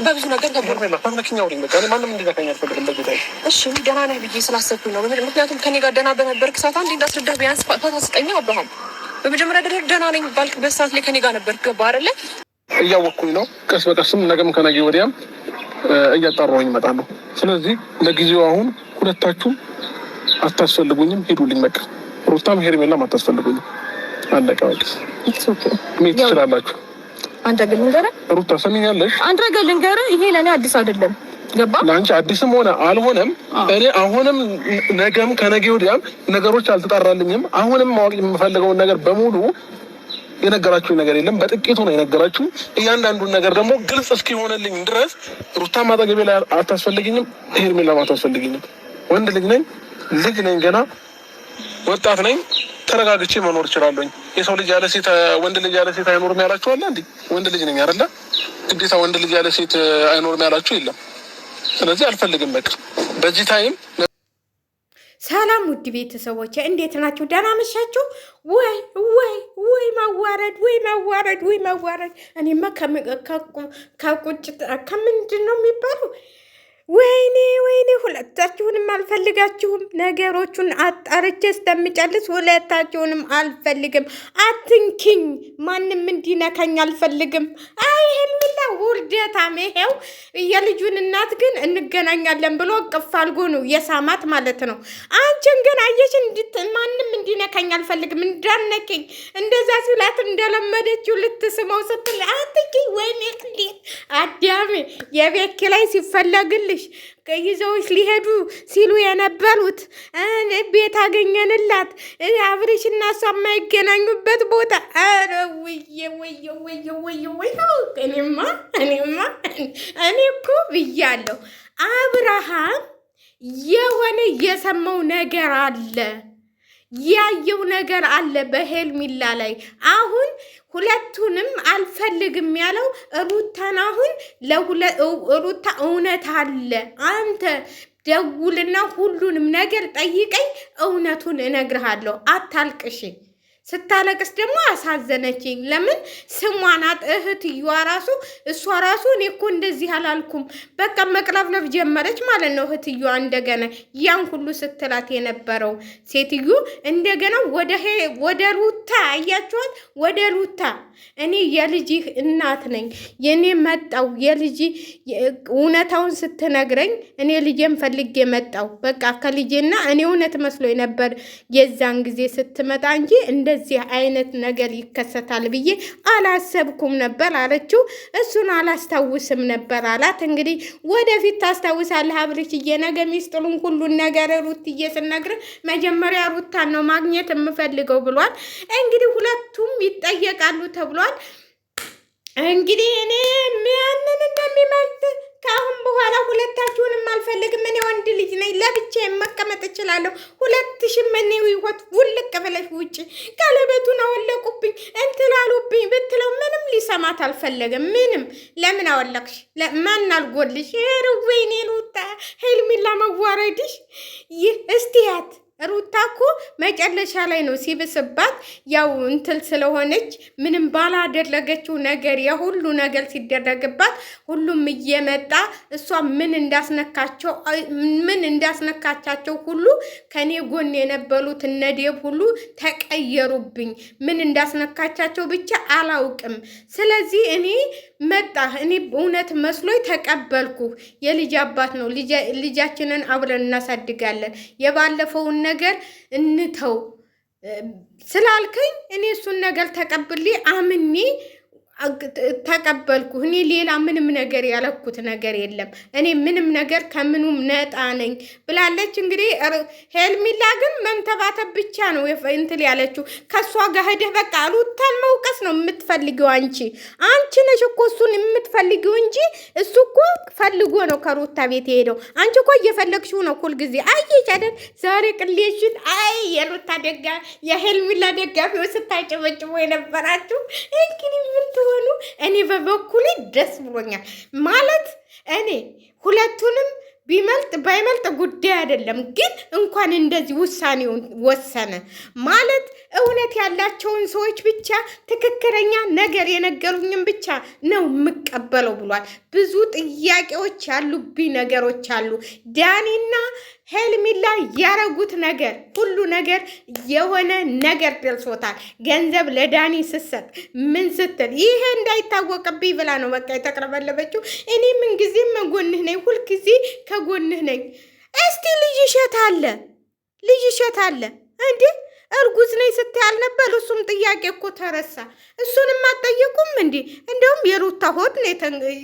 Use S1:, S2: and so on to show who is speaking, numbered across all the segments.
S1: በብዙ ነገር ገባሁ።
S2: ታምነክኛው ነኝ። በቃ ማንም እንዲነካኝ አልፈልግም በጌታዬ።
S1: እሺ ደህና ነህ ብዬ ስላሰብኩኝ ነው። ምክንያቱም ከኔ ጋር ደህና በነበርክ ሰዓት አንዴ እንዳስረዳህ ቢያንስ ፋታ ስጠኝ። አብርሃም በመጀመሪያ ደረጃ ደህና ነኝ ባልክበት ሰዓት ላይ ከኔ ጋር ነበርክ። ገባህ አይደለ?
S2: እያወቅኩኝ ነው። ቀስ በቀስም ነገም ከነገ ወዲያም እያጣራሁኝ እመጣለሁ። ስለዚህ ለጊዜው አሁን ሁለታችሁም አታስፈልጉኝም። ሄዱልኝ በቃ። ሩታም ሄርሜላም አታስፈልጉኝም። አለቀ በቃ። ሜት ትችላላችሁ።
S1: አንተ ግን ልንገርህ
S2: ሩታ ሰሚኛለሽ?
S1: አንተ ግን ልንገርህ ይሄ ለእኔ አዲስ አይደለም። ገባ?
S2: ለአንቺ አዲስም ሆነ አልሆነም እኔ አሁንም ነገም ከነገ ወዲያም ነገሮች አልተጣራልኝም። አሁንም ማወቅ የምፈልገውን ነገር በሙሉ የነገራችሁኝ ነገር የለም። በጥቂቱ ነው የነገራችሁ። እያንዳንዱን ነገር ደግሞ ግልጽ እስኪሆንልኝ ድረስ ሩታም አጠገቤ ላይ አታስፈልግኝም፣ ሄርሜላም አታስፈልግኝም። ወንድ ልጅ ነኝ፣ ልጅ ነኝ፣ ገና ወጣት ነኝ። ተረጋግቼ መኖር እችላለሁኝ። የሰው ልጅ ያለ ሴት ወንድ ልጅ ያለ ሴት አይኖርም ያላችሁ አለ እንዴ? ወንድ ልጅ ነኝ አይደለ? ግዴታ ወንድ ልጅ ያለ ሴት አይኖርም ያላችሁ የለም። ስለዚህ አልፈልግም በቃ በዚህ ታይም።
S3: ሰላም ውድ ቤተሰቦች እንዴት ናችሁ? ደህና መሻችሁ ወይ? ወይ ማዋረድ፣ ወይ ማዋረድ፣ ወይ ማዋረድ። እኔማ ከቁጭት ከምንድን ነው የሚባለው? ወይኔ ሁለታችሁንም አልፈልጋችሁም። ነገሮቹን አጣርቼ እስከምጨርስ ሁለታችሁንም አልፈልግም። አትንኪኝ፣ ማንም እንዲነካኝ አልፈልግም። አይ ሄርሜላ ውርደታም። ይሄው የልጁን እናት ግን እንገናኛለን ብሎ ቅፍ አልጎ ነው የሳማት ማለት ነው። አንቺን ግን አየሽ ማንም እንዲነካኝ አልፈልግም፣ እንዳነኪኝ እንደዛ ሲላት እንደለመደችው ልትስመው ስትል አትንኪኝ። ወይኔ ቅሌት አዳሜ የቤት ኪራይ ሲፈለግልሽ ይዘውሽ ሊሄዱ ሲሉ የነበሩት ቤት አገኘንላት አብርሽና እሷ የማይገናኙበት ቦታ። ኧረ እኔ እኮ ብያለሁ። አብርሃም የሆነ የሰማው ነገር አለ፣ ያየው ነገር አለ በሄርሜላ ላይ። አሁን ሁለቱንም አልፈልግም ያለው ሩታን። አሁን ሩታ እውነት አለ፣ አንተ ደውልና ሁሉንም ነገር ጠይቀኝ፣ እውነቱን እነግርሃለሁ። አታልቅሽ። ስታለቅስ ደግሞ አሳዘነችኝ። ለምን ስሟናት እህትየዋ ራሱ እሷ ራሱ እኔ እኮ እንደዚህ አላልኩም በቃ መቅለብለብ ጀመረች ማለት ነው። እህትየዋ እንደገና ያን ሁሉ ስትላት የነበረው ሴትዮ እንደገና ወደ ሩታ አያችኋት፣ ወደ ሩታ እኔ የልጅህ እናት ነኝ የኔ መጣው የልጅ እውነታውን ስትነግረኝ እኔ ልጄን ፈልጌ መጣው በቃ ከልጄና እኔ እውነት መስሎኝ ነበር የዛን ጊዜ ስትመጣ እንጂ እንደዚህ አይነት ነገር ይከሰታል ብዬ አላሰብኩም ነበር አለችው። እሱን አላስታውስም ነበር አላት። እንግዲህ ወደፊት ታስታውሳለህ አብርሽዬ፣ ነገ ሚስጥሩን ሁሉን ነገር ሩትዬ ስነግር መጀመሪያ ሩታን ነው ማግኘት የምፈልገው ብሏል። እንግዲህ ሁለቱም ይጠየቃሉ ተብሏል። እንግዲህ እኔ ያንን እንደሚመርጥ ከአሁን በኋላ ሁለታችሁንም አልፈልግም። እኔ ወንድ ልጅ ነኝ፣ ለብቻዬ መቀመጥ እችላለሁ። 2000 ምን ይወት ውልቅ ብለሽ ውጪ። ቀለበቱን አወለቁብኝ እንትላሉብኝ ብትለው ምንም ሊሰማት አልፈለገም። ምንም ለምን አወለቅሽ? ማን አልጎልሽ? ወይኔ ሩታ ሄርሜላ መዋረድሽ ይህ እስቲያት ሩታ እኮ መጨረሻ ላይ ነው ሲብስባት፣ ያው እንትል ስለሆነች ምንም ባላደረገችው ነገር የሁሉ ነገር ሲደረግባት ሁሉም እየመጣ እሷ ምን እንዳስነካቻቸው ሁሉ ከኔ ጎን የነበሩት እነዴብ ሁሉ ተቀየሩብኝ። ምን እንዳስነካቻቸው ብቻ አላውቅም። ስለዚህ እኔ እውነት መስሎኝ ተቀበልኩ። የልጅ አባት ነው፣ ልጃችንን አብረን እናሳድጋለን። የባለፈውን ነገር እንተው ስላልከኝ እኔ እሱን ነገር ተቀብሌ አምኔ ተቀበልኩ። እኔ ሌላ ምንም ነገር ያለኩት ነገር የለም። እኔ ምንም ነገር ከምኑም ነጣ ነኝ ብላለች። እንግዲህ ሄርሜላ ግን መንተባተብ ብቻ ነው እንትን ያለችው። ከሷ ጋር ሄደህ በቃ ሩታን መውቀስ ነው የምትፈልጊው። አንቺ ነሽ እኮ እሱን የምትፈልጊው እንጂ እሱ እኮ ፈልጎ ነው ከሩታ ቤት የሄደው። አንቺ እኮ እየፈለግሽው ነው ሁልጊዜ። አየሽ አይደል ዛሬ ቅሌሽን። አይ የሩታ የሄርሜላ ደጋፊዎች ስታጨበጭቦ የነበራችሁ እንግዲህ ምን ሆኑ። እኔ በበኩሌ ደስ ብሎኛል ማለት እኔ ሁለቱንም ቢመልጥ ባይመልጥ ጉዳይ አይደለም። ግን እንኳን እንደዚህ ውሳኔውን ወሰነ ማለት እውነት ያላቸውን ሰዎች ብቻ ትክክለኛ ነገር የነገሩኝም ብቻ ነው የምቀበለው ብሏል። ብዙ ጥያቄዎች ያሉብኝ ነገሮች አሉ። ዳኒና ሄልሚላ ያረጉት ነገር ሁሉ ነገር የሆነ ነገር ደርሶታል። ገንዘብ ለዳኒ ስትሰጥ ምን ስትል ይሄ እንዳይታወቅብኝ ብላ ነው በቃ የተቅረበለበችው። እኔ ምንጊዜም መጎንህ ነኝ፣ ሁልጊዜ ከጎንህ ነኝ። እስቲ ልጅ እሸት አለ እንዴ? እርጉዝ ነኝ ስትያል ነበር። እሱም ጥያቄ እኮ ተረሳ። እሱንም አትጠየቁም እንዴ? እንደውም የሩታ ሆድ ነው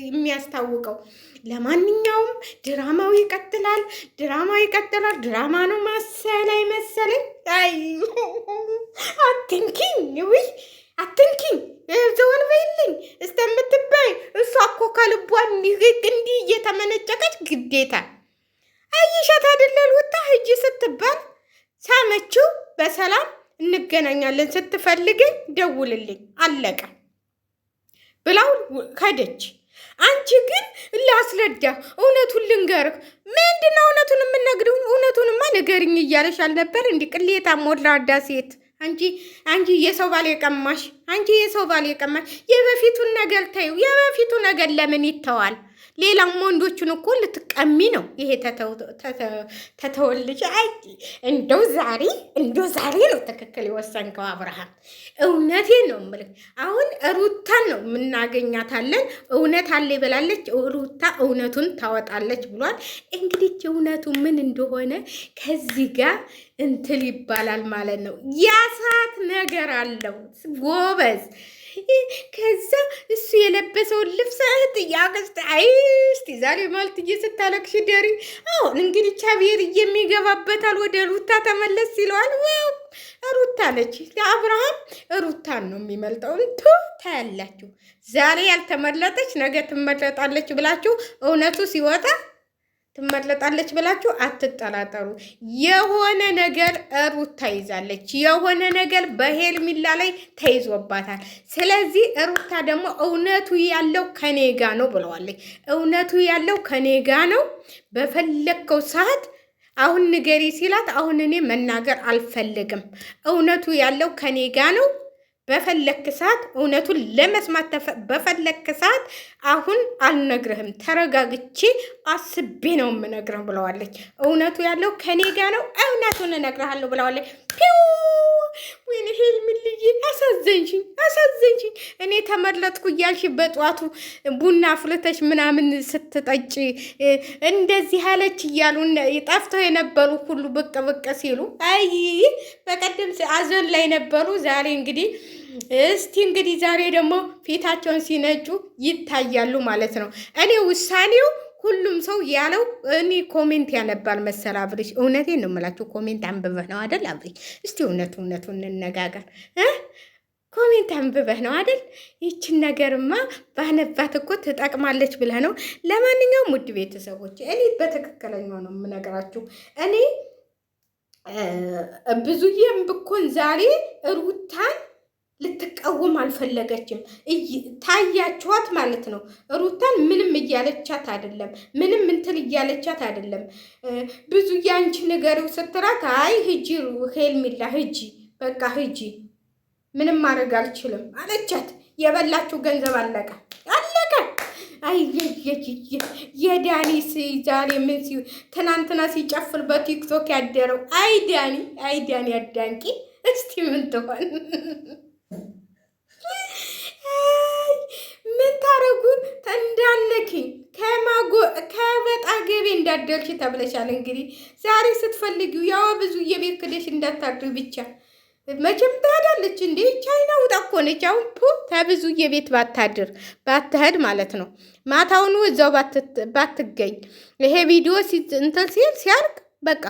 S3: የሚያስታውቀው። ለማንኛውም ድራማው ይቀጥላል። ድራማ ነው መሰለኝ። አይ አትንኪኝ ዘወር በይልኝ እስከምትባይ እሷ እኮ ከልቧን እንዲህ እየተመነጨቀች ግዴታ አይሻት አይደለ ሩታ ሂጂ ስትባል ሳመችው። በሰላም እንገናኛለን ስትፈልገኝ ደውልልኝ አለቀ ብላው ሄደች። አንቺ ግን ላስረዳ እውነቱን ልንገርህ። ምንድነው እውነቱን የምነግርህ? እውነቱንማ ንገርኝ እያለሽ አልነበር? እንዲህ ቅሌታ ሞላዳ ሴት አንቺ የሰው ባል የቀማሽ የበፊቱን ነገር ተይው። የበፊቱ ነገር ለምን ይተዋል? ሌላም ወንዶቹን እኮ ልትቀሚ ነው። ይሄ ተተወልጅ። አይ እንደው ዛሬ ነው ትክክል የወሰንከው አብርሃም። እውነቴን ነው የምልህ። አሁን ሩታን ነው የምናገኛታለን። እውነት አለ ብላለች ሩታ፣ እውነቱን ታወጣለች ብሏል። እንግዲህ እውነቱ ምን እንደሆነ ከዚህ ጋር እንትል ይባላል ማለት ነው። ያሳት ነገር አለው ጎበዝ። ከዛ እሱ የለበሰውን ልብስ ጥያቄስት እስቲ ዛሬ ማለት እየስታለቅሽ ደሪ። አሁን እንግዲህ ቻብሔር የሚገባበታል። ወደ ሩታ ተመለስ ይለዋል። ሩታ ነች አብርሃም ሩታን ነው የሚመልጠው። እንቱ ታያላችሁ። ዛሬ ያልተመለጠች ነገ ትመለጣለች ብላችሁ እውነቱ ሲወጣ ትመለጣለች ብላችሁ አትጠራጠሩ። የሆነ ነገር ሩታ ይዛለች። የሆነ ነገር በሄርሜላ ላይ ተይዞባታል። ስለዚህ ሩታ ደግሞ እውነቱ ያለው ከኔ ጋ ነው ብለዋለች። እውነቱ ያለው ከኔ ጋ ነው፣ በፈለግከው ሰዓት አሁን ንገሪ ሲላት አሁን እኔ መናገር አልፈልግም፣ እውነቱ ያለው ከኔ ጋ ነው፣ በፈለክ ሰዓት እውነቱን ለመስማት በፈለክ ሰዓት አሁን አልነግርህም፣ ተረጋግቼ አስቤ ነው የምነግርህ ብለዋለች። እውነቱ ያለው ከኔ ጋር ነው፣ እውነቱን እነግርሃለሁ ብለዋለች። ወይኔ ሄርሜላዬ አሳዘንሽኝ። እኔ ተመለጥኩ እያልሽ በጧቱ ቡና አፍልተሽ ምናምን ስትጠጪ እንደዚህ አለች እያሉ ጠፍተው የነበሩ ሁሉ ብቅ ሲሉ አይ በቀደም አዘን ላይ ነበሩ። ዛሬ እንግዲህ ዛሬ ደግሞ ፊታቸውን ሲነጩ ይታያሉ ማለት ነው። እኔ ውሳኔው ሁሉም ሰው ያለው እኔ ኮሜንት ያነባል መሰል አብርሽ። እውነቴን ነው የምላችሁ። ኮሜንት አንብበህ ነው አይደል አብርሽ? እስቲ እውነቱ እንነጋገር። ኮሜንት አንብበህ ነው አይደል? ይችን ነገርማ ባነባት እኮ ትጠቅማለች ብለህ ነው። ለማንኛውም ውድ ቤተሰቦች እኔ በትክክለኛው ነው የምነግራችሁ። እኔ ብዙዬም ብኮን ዛሬ ሩታን ልትቃወም አልፈለገችም። ታያችኋት ማለት ነው። ሩታን ምንም እያለቻት አይደለም፣ ምንም እንትን እያለቻት አይደለም። ብዙ ያንቺ ንገሪው ስትራት አይ ሂጂ ሄርሜላ ሂጂ፣ በቃ ሂጂ፣ ምንም ማድረግ አልችልም አለቻት። የበላችሁ ገንዘብ አለቀ። አይ የዳኒ ዛሬ ምን ትናንትና ሲጨፍር በቲክቶክ ያደረው አይ ዳኒ አዳንቂ። እስቲ ምን ትሆን? ምን ታረጉ? እንዳነኪኝ ከበጣ ገቤ እንዳደርሽ ተብለሻል። እንግዲህ ዛሬ ስትፈልጊው ያው ብዙ የቤት ክደሽ እንዳታድር ብቻ። መቼም ትሄዳለች እንዴ? ቻይና ውጣ እኮ ነች። አሁን ተብዙ የቤት ባትሄድ ማለት ነው። ማታውኑ እዛው ባትገኝ ይሄ ቪዲዮ እንትን ሲያርቅ በቃ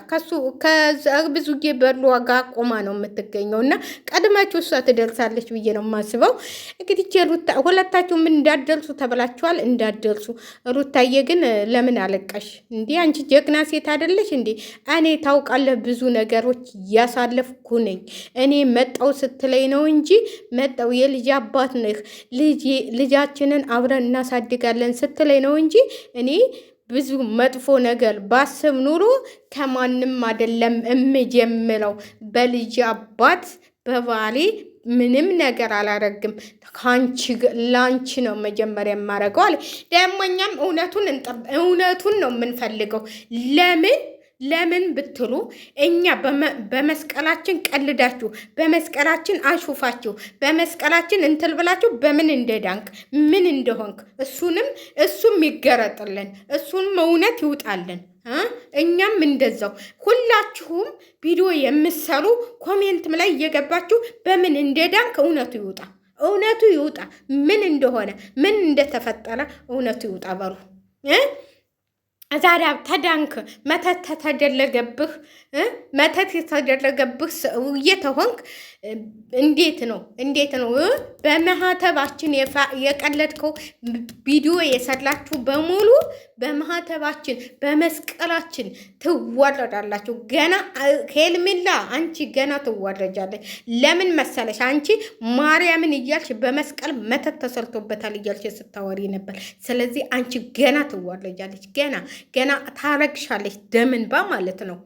S3: ብዙ በሉ ዋጋ ቆማ ነው የምትገኘው። እና ቀድማችሁ እሷ ትደርሳለች ብዬ ነው የማስበው። እንግዲህ ሁለታችሁ ምን እንዳደርሱ ተብላችኋል፣ እንዳደርሱ። ሩታዬ ግን ለምን አለቀሽ እንዲህ? አንቺ ጀግና ሴት አይደለሽ እንዴ? እኔ ታውቃለህ ብዙ ነገሮች እያሳለፍኩ ነኝ። እኔ መጣው ስትለኝ ነው እንጂ መጣው የልጅ አባት ነህ ልጃችንን አብረን እናሳድጋለን ስትለኝ ነው እንጂ እኔ ብዙ መጥፎ ነገር ባስብ ኑሮ ከማንም አይደለም እምጀምረው በልጅ አባት በባሌ ምንም ነገር አላረግም ላንቺ ነው መጀመሪያ የማረገው አለ። ደግሞ እኛም እውነቱን ነው የምንፈልገው። ለምን ብትሉ እኛ በመስቀላችን ቀልዳችሁ፣ በመስቀላችን አሹፋችሁ፣ በመስቀላችን እንትል ብላችሁ በምን እንደዳንክ ምን እንደሆንክ እሱም ይገረጥልን፣ እሱንም እውነት ይውጣልን። እኛም እንደዛው ሁላችሁም ቪዲዮ የምሰሩ ኮሜንትም ላይ እየገባችሁ በምን እንደዳንክ እውነቱ ይውጣ፣ ምን እንደሆነ ምን እንደተፈጠረ እውነቱ ይውጣ በሉ። ዛሬ ተዳንክ መተት ተደረገብህ እየተሆንክ እንዴት ነው በማህተባችን የቀለድከው ቪዲዮ የሰራችሁ በሙሉ በማህተባችን በመስቀላችን ትዋረዳላችሁ። ገና ሄልሚላ አንቺ ገና ትዋረጃለች። ለምን መሰለሽ? አንቺ ማርያምን እያልሽ በመስቀል መተት ተሰርቶበታል እያልሽ ስታወሪ ነበር። ስለዚህ አንቺ ገና ትዋረጃለች። ገና ታረግሻለች። ደምንባ ማለት ነው።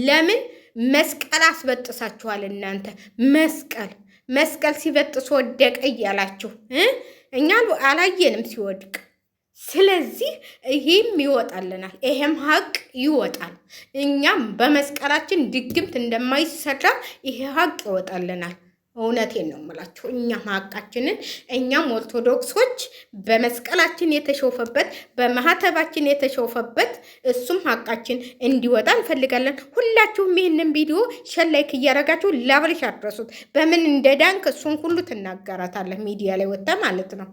S3: ለምን መስቀል አስበጥሳችኋል እናንተ። መስቀል ሲበጥስ ወደቀ እያላችሁ እኛ አላየንም ሲወድቅ። ስለዚህ ይሄም ይወጣልናል፣ ይሄም ሀቅ ይወጣል። እኛም በመስቀላችን ድግምት እንደማይሰራ ይሄ ሀቅ ይወጣልናል። እውነቴን ነው የምላችሁ። እኛም ሀቃችንን እኛም ኦርቶዶክሶች በመስቀላችን የተሾፈበት በማህተባችን የተሾፈበት እሱም ሀቃችን እንዲወጣ እንፈልጋለን። ሁላችሁም ይህንን ቪዲዮ ላይክ እያረጋችሁ ላብልሽ አድረሱት። በምን እንደዳንክ እሱን ሁሉ ትናገራታለህ ሚዲያ ላይ ወጣ ማለት ነው።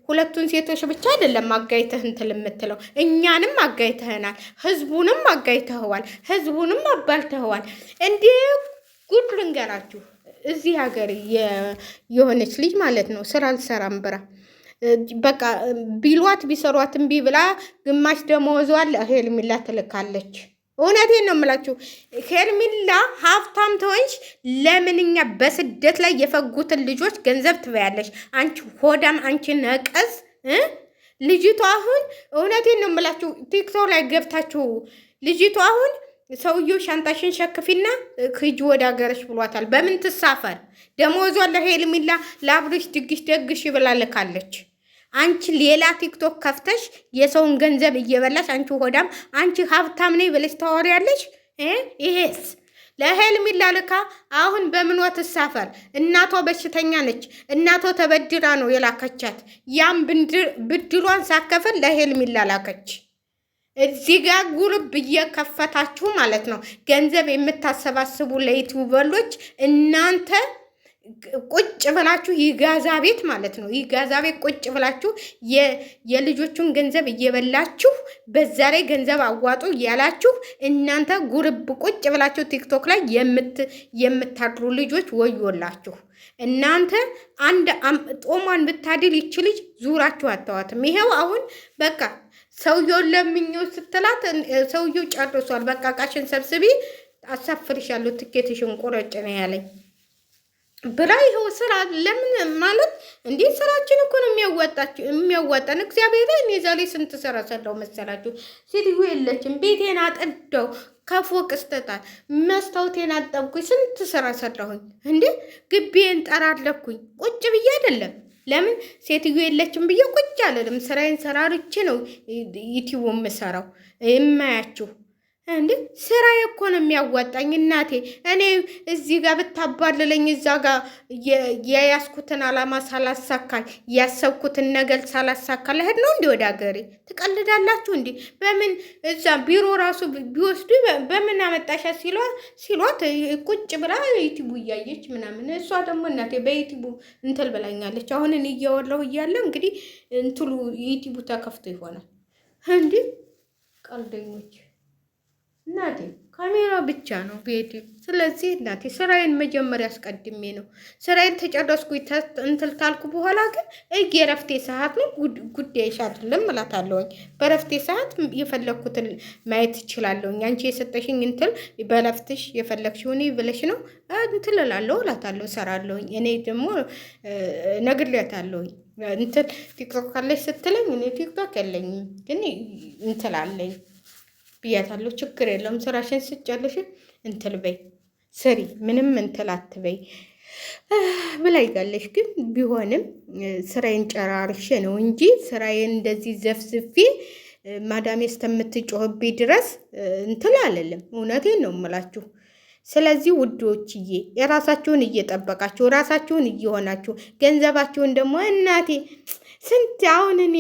S3: ሁለቱን ሴቶች ብቻ አይደለም አጋይተህ እንትን የምትለው፣ እኛንም አጋይተህናል፣ ህዝቡንም አጋይተኸዋል፣ ህዝቡንም አባልተኸዋል። እንዴ ጉድ ልንገራችሁ። እዚህ ሀገር የሆነች ልጅ ማለት ነው ስራ አልሰራም ብራ በቃ ቢሏት ቢሰሯት እምቢ ብላ ግማሽ ደመወዟን ለሄርሜላ ትልካለች። እውነቴን ነው የምላችሁ። ሄርሜላ ሀብታም ተወንሽ ለምንኛ በስደት ላይ የፈጉትን ልጆች ገንዘብ ትበያለሽ? አንቺ ሆዳም፣ አንቺ ነቀዝ። ልጅቷ አሁን እውነቴን ነው የምላችሁ ቲክቶክ ላይ ገብታችሁ ልጅቷ አሁን ሰውየው ሻንጣሽን ሸክፊና ሂጂ ወደ ሀገርሽ ብሏታል። በምን ትሳፈር? ደሞዟን ለሄርሜላ ለአብርሽ ድግሽ ደግሽ ብላ ልካለች። አንቺ ሌላ ቲክቶክ ከፍተሽ የሰውን ገንዘብ እየበላሽ አንቺ ሆዳም፣ አንቺ ሀብታም ነኝ ብለሽ ታወሪያለሽ። ይሄስ ለሄርሜላ ልካ አሁን በምኗ ትሳፈር? እናቷ በሽተኛ ነች። እናቷ ተበድራ ነው የላከቻት። ያም ብድሯን ሳከፍል ለሄርሜላ ላከች። እዚህ ጋር ጉርብ እየከፈታችሁ ማለት ነው ገንዘብ የምታሰባስቡ ለዩቲዩበሮች እናንተ ቁጭ ብላችሁ ይጋዛ ቤት ማለት ነው። ይጋዛ ቤት ቁጭ ብላችሁ የልጆቹን ገንዘብ እየበላችሁ በዛ ላይ ገንዘብ አዋጡ ያላችሁ እናንተ ጉርብ ቁጭ ብላችሁ ቲክቶክ ላይ የምታድሩ ልጆች ወዮላችሁ። እናንተ አንድ ጦሟን ብታድል ይች ልጅ ዙራችሁ አታዋትም። ይሄው አሁን በቃ ሰውየውን ለምኞ ስትላት ሰውየው ጨርሷል። በቃ ቃሽን ሰብስቢ አሳፍርሻለሁ፣ ትኬትሽን ቆረጭ ነው ያለኝ ብላ ይኸው ስራ ለምን ማለት እንዴ? ስራችን እኮ ነው የሚያዋጣን። እግዚአብሔር እኔ ዛሬ ስንት ስራ ሰራው መሰላችሁ? ሴትዮ የለችም፣ ቤቴን አጠዳው፣ ከፎቅ እስተታል መስታወቴን አጠብኩኝ፣ ስንት ስራ ሰራሁኝ እንዴ? ግቤን ጠራለኩኝ ቁጭ ብዬ አይደለም። ለምን ሴትዮ የለችም ብዬ ቁጭ አልልም። ስራዬን ሰራርቼ ነው ዩቲዩብ የምሰራው የማያችሁ እንዴ። ስራዬ እኮ ነው የሚያዋጣኝ እናቴ። እኔ እዚህ ጋር ብታባልለኝ እዛ ጋር የያዝኩትን አላማ ሳላሳካል ያሰብኩትን ነገር ሳላሳካል ለሄድ ነው እንዴ ወደ ሀገሬ? ትቀልዳላችሁ እንዴ? በምን እዛ ቢሮ ራሱ ቢወስዱ በምን አመጣሻ ሲሏት ቁጭ ብላ ዩቲዩብ እያየች ምናምን። እሷ ደግሞ እናቴ በዩቲዩብ እንትል ብላኛለች። አሁን እኔ እያወራሁ እያለ እንግዲህ እንትሉ ዩቲዩብ ተከፍቶ ይሆናል እንዴ። ቀልደኞች እናቴ ካሜራ ብቻ ነው ቤቴ። ስለዚህ እናቴ ስራዬን መጀመሪያ አስቀድሜ ነው ስራዬን ተጨረስኩ እንትን ታልኩ በኋላ ግን የረፍቴ ሰዓት ነው ጉዳይሽ አይደለም እላታለሁኝ። በረፍቴ ሰዓት የፈለግኩትን ማየት እችላለሁኝ። አንቺ የሰጠሽኝ እንትን በረፍትሽ የፈለግሽውን ብለሽ ነው እንትን እላለሁ እላታለሁ፣ እሰራለሁኝ። እኔ ደግሞ ነግሬያታለሁኝ። እንትን ቲክቶክ ካለሽ ስትለኝ እኔ ቲክቶክ የለኝም ግን እንትን አለኝ ብያታለሁ። ችግር የለውም ስራሽን ስጨርሽ እንትን በይ ስሪ፣ ምንም እንትን አትበይ ብላይጋለሽ። ግን ቢሆንም ስራዬን ጨራርሼ ነው እንጂ ስራዬን እንደዚህ ዘፍዝፌ ማዳሜ እስከምትጮህብኝ ድረስ እንትን አልልም። እውነቴን ነው የምላችሁ። ስለዚህ ውዶችዬ የራሳችሁን እየጠበቃችሁ ራሳችሁን እየሆናችሁ ገንዘባችሁን ደግሞ እናቴ ስንት አሁን እኔ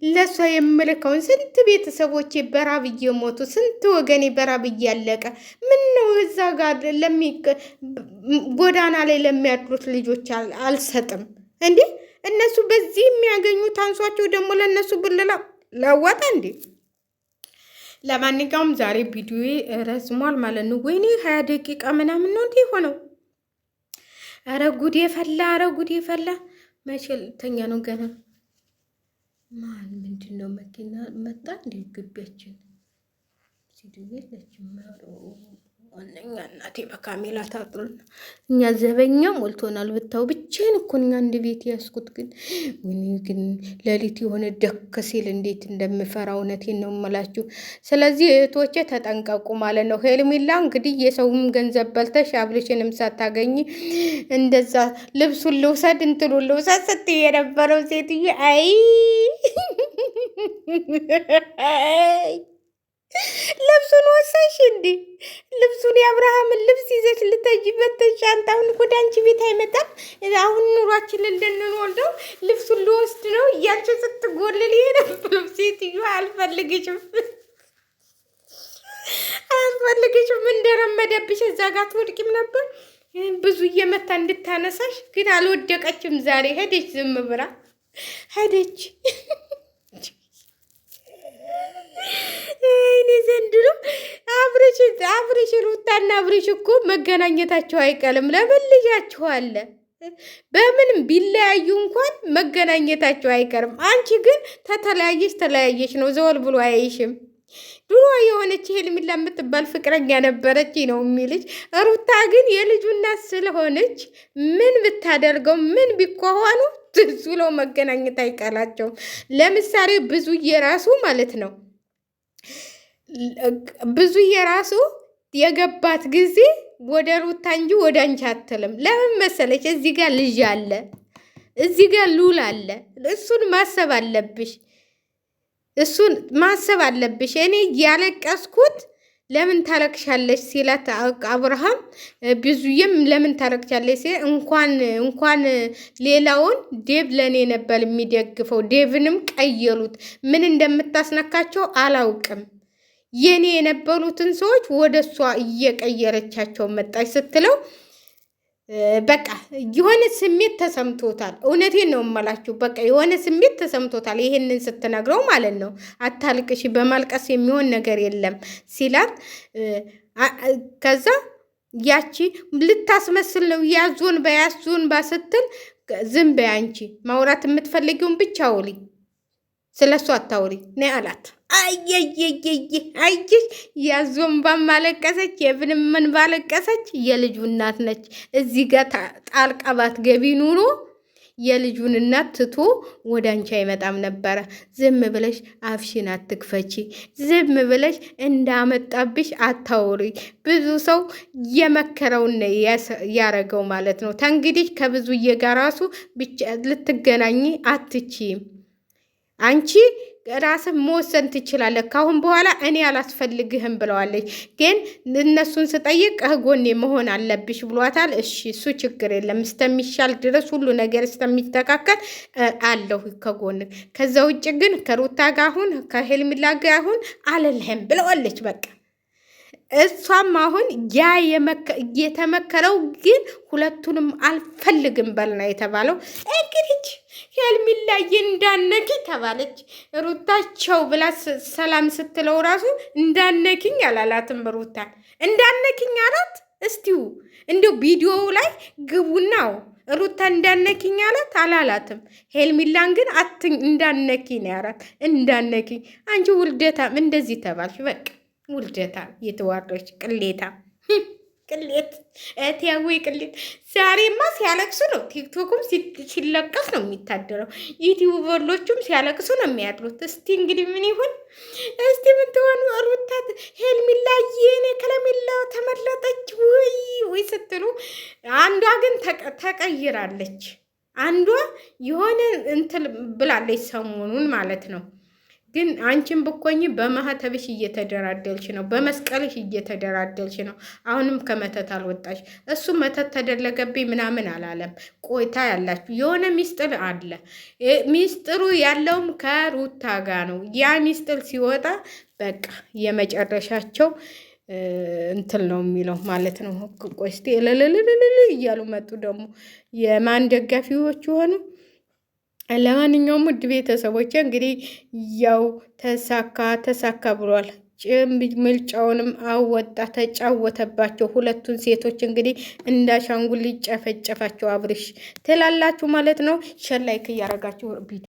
S3: ለሷ የምልከውን ስንት ቤተሰቦቼ በራብ እየሞቱ ስንት ወገኔ በራብ እያለቀ ምን ነው እዛ ጋር ጎዳና ላይ ለሚያድሩት ልጆች አልሰጥም እንዴ? እነሱ በዚህ የሚያገኙት አንሷቸው ደግሞ ለእነሱ ብልላ ለወጣ እንዴ? ለማንኛውም ዛሬ ቪዲዮ ረዝሟል ማለት ነው። ወይኔ 20 ደቂቃ ምናምን ነው እንዴ ሆነው? አረ ጉዴ ፈላ፣ አረ ጉዴ ፈላ። መቼ ልተኛ ነው ገና? ማን ምንድን ነው መኪና መጣ እንዴ ግቢያችን? ሲዲው የለችም ዋነኛ እናቴ በካሜላ ታጥሩና እኛ ዘበኛ ሞልቶናል ብታው። ብቻዬን እኮ እኛ አንድ ቤት ያስኩት ግን ግን ሌሊት የሆነ ደክ ሲል እንዴት እንደምፈራ እውነቴን ነው የምላችሁ። ስለዚህ እህቶቼ ተጠንቀቁ ማለት ነው። ሄርሜላ እንግዲህ የሰውም ገንዘብ በልተሽ አብርሽንም ሳታገኝ እንደዛ ልብሱን ልውሰድ እንትሉን ልውሰድ ስትይ የነበረው ሴትዮ አይ ልብሱን ወሰሽ እንዴ? ልብሱን የአብርሃምን ልብስ ይዘሽ ልተጅበት ሻንጣውን ወደ አንቺ ቤት አይመጣም። አሁን ኑሯችንን ልንወልደው ልብሱን ልወስድ ነው እያልሽ ስትጎልል የነበረው ሴትዮ አልፈልግሽም፣ አልፈልግሽም እንደረመደብሽ እዛ ጋር ትወድቂም ነበር። ብዙ እየመታ እንድታነሳሽ ግን አልወደቀችም። ዛሬ ሄደች፣ ዝም ብላ ሄደች። እኔ ዘንድሮ አብርሽ ሩታና አብርሽ እኮ መገናኘታቸው አይቀርም። ለምን ልጃችሁ አለ። በምንም ቢለያዩ እንኳን መገናኘታቸው አይቀርም። አንቺ ግን ተለያየሽ ነው፣ ዘወል ብሎ አይሽም። ድሮ የሆነች ሄርሜላ የምትባል ፍቅረኛ ነበረች ነው የሚልች። ሩታ ግን የልጁ እናት ስለሆነች ምን ብታደርገው ምን ቢኳኋኑ ዝሎ መገናኘት አይቀራቸውም። ለምሳሌ ብዙ የራሱ ማለት ነው ብዙ የራሱ የገባት ጊዜ ወደ ሩታ እንጂ ወደ አንቺ አትልም። ለምን መሰለች? እዚህ ጋር ልጅ አለ፣ እዚህ ጋር ሉል አለ። እሱን ማሰብ አለብሽ፣ እሱን ማሰብ አለብሽ። እኔ ያለቀስኩት ለምን ታለቅሻለች ሲላት አብርሃም ብዙዬም ለምን ታለቅሻለች ሲል እንኳን ሌላውን ዴቭ ለኔ ነበር የሚደግፈው። ዴቭንም ቀየሉት። ምን እንደምታስነካቸው አላውቅም። የኔ የነበሩትን ሰዎች ወደ እሷ እየቀየረቻቸው መጣች ስትለው በቃ የሆነ ስሜት ተሰምቶታል። እውነቴን ነው የምላችሁ። በቃ የሆነ ስሜት ተሰምቶታል ይሄንን ስትነግረው ማለት ነው። አታልቅሽ፣ በማልቀስ የሚሆን ነገር የለም ሲላት ከዛ ያቺ ልታስመስል ነው ያዞን በያዞን ባስትል ዝም በይ አንቺ ማውራት የምትፈልጊውን ብቻ አውሪ፣ ስለሱ አታውሪ ነይ አላት። አየየየየ ያዞን ባማለቀሰች የብንምን ባለቀሰች የልጁ እናት ነች። እዚህ ጋር ጣልቃ ባትገቢ ኑሮ የልጁን እናት ትቶ ወደ አንቺ አይመጣም ነበረ። ዝም ብለሽ አፍሽን አትክፈቺ። ዝም ብለሽ እንዳመጣብሽ አታውሪ። ብዙ ሰው የመከረውን ያረገው ማለት ነው። ተንግዲህ ከብዙዬ ጋር ራሱ ብቻ ልትገናኝ አትችይም። አንቺ ራስን መወሰን ትችላለህ። ካሁን በኋላ እኔ አላስፈልግህም ብለዋለች። ግን እነሱን ስጠይቅ ከጎኔ መሆን አለብሽ ብሏታል። እሺ እሱ ችግር የለም እስከሚሻል ድረስ ሁሉ ነገር እስከሚስተካከል አለሁ ከጎን። ከዛ ውጭ ግን ከሩታ ጋር አሁን ከሄርሜላ ጋር አሁን አልልህም ብለዋለች። በቃ እሷም አሁን ያ የተመከረው ግን ሁለቱንም አልፈልግም በልና የተባለው እንግዲህ ሄርሜላዬ እንዳነኪ ተባለች። ሩታቸው ብላ ሰላም ስትለው ራሱ እንዳነኪኝ አላላትም። ሩታ እንዳነኪኝ አላት። እስቲው እንዲሁ ቪዲዮው ላይ ግቡናው ሩታ እንዳነኪኝ አላት አላላትም። ሄርሜላን ግን እንዳነኪ ነው ያላት። እንዳነኪ አንቺ ውልደታም እንደዚህ ተባልሽ። በቃ ውልደታ የተዋረች ቅሌታ ቅሌት እቴዊ ቅሌት። ዛሬማ ሲያለቅሱ ነው፣ ቲክቶኩም ሲለቀስ ነው የሚታደረው፣ ዩቲዩበሮቹም ሲያለቅሱ ነው የሚያድሩት። እስቲ እንግዲህ ምን ይሁን? እስቲ ምን ትሆኑ? ሩታት ሄርሜላዬ እኔ ከረሜላ ተመረጠች ወይ ስትሉ፣ አንዷ ግን ተቀይራለች። አንዷ የሆነ እንትን ብላለች ሰሞኑን ማለት ነው። ግን አንቺን ብኮኝ በማህተብሽ እየተደራደልሽ ነው፣ በመስቀልሽ እየተደራደልሽ ነው። አሁንም ከመተት አልወጣሽ። እሱ መተት ተደረገብኝ ምናምን አላለም። ቆይታ ያላችሁ የሆነ ሚስጥር አለ። ሚስጥሩ ያለውም ከሩታ ጋር ነው። ያ ሚስጥር ሲወጣ በቃ የመጨረሻቸው እንትን ነው የሚለው ማለት ነው። ቆይ እስኪ እልልልልል እያሉ መጡ። ደግሞ የማን ደጋፊዎች ሆኑ? ለማንኛውም ውድ ቤተሰቦች እንግዲህ ያው ተሳካ ብሏል። ምልጫውንም አወጣ፣ ተጫወተባቸው። ሁለቱን ሴቶች እንግዲህ እንዳሻንጉሊት ጨፈጨፋቸው። አብርሽ ትላላችሁ ማለት ነው። ሸር ላይክ እያረጋችሁ